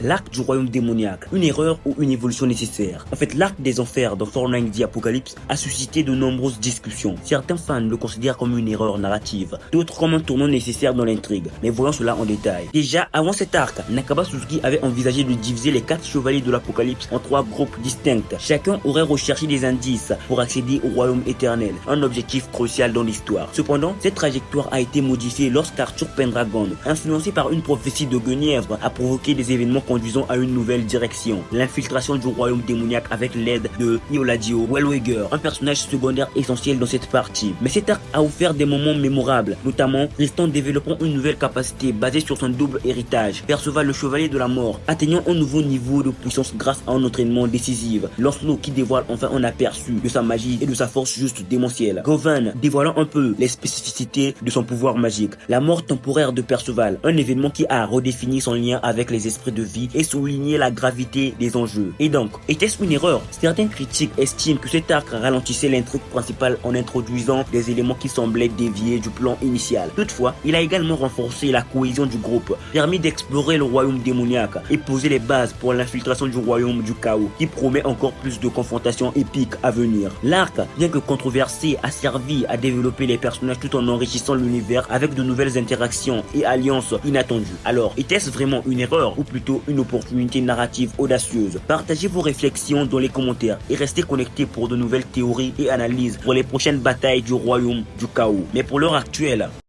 L'arc du royaume démoniaque, une erreur ou une évolution nécessaire. En fait, l'arc des enfers dans Fortnite The Apocalypse a suscité de nombreuses discussions. Certains fans le considèrent comme une erreur narrative, d'autres comme un tournant nécessaire dans l'intrigue. Mais voyons cela en détail. Déjà, avant cet arc, Nakaba Suzuki avait envisagé de diviser les 4 chevaliers de l'Apocalypse en 3 groupes distincts. Chacun aurait recherché des indices pour accéder au royaume éternel, un objectif crucial dans l'histoire. Cependant, cette trajectoire a été modifiée lorsqu'Arthur Pendragon, influencé par une prophétie de Guenièvre, a provoqué des événements conduisant à une nouvelle direction, l'infiltration du royaume démoniaque avec l'aide de Ioladio Wellweger, un personnage secondaire essentiel dans cette partie. Mais cet arc a offert des moments mémorables, notamment Tristan développant une nouvelle capacité basée sur son double héritage, Perceval le chevalier de la mort atteignant un nouveau niveau de puissance grâce à un entraînement décisif, Lancelot qui dévoile enfin un aperçu de sa magie et de sa force juste démentielle, Govan dévoilant un peu les spécificités de son pouvoir magique, la mort temporaire de Perceval, un événement qui a redéfini son lien avec les esprits de vie et souligner la gravité des enjeux. Et donc, était-ce une erreur? Certains critiques estiment que cet arc ralentissait l'intrigue principale en introduisant des éléments qui semblaient dévier du plan initial. Toutefois, il a également renforcé la cohésion du groupe, permis d'explorer le royaume démoniaque et poser les bases pour l'infiltration du royaume du chaos, qui promet encore plus de confrontations épiques à venir. L'arc, bien que controversé, a servi à développer les personnages tout en enrichissant l'univers avec de nouvelles interactions et alliances inattendues. Alors, était-ce vraiment une erreur ou plutôt une opportunité narrative audacieuse? Partagez vos réflexions dans les commentaires et restez connectés pour de nouvelles théories et analyses pour les prochaines batailles du royaume du chaos. Mais pour l'heure actuelle,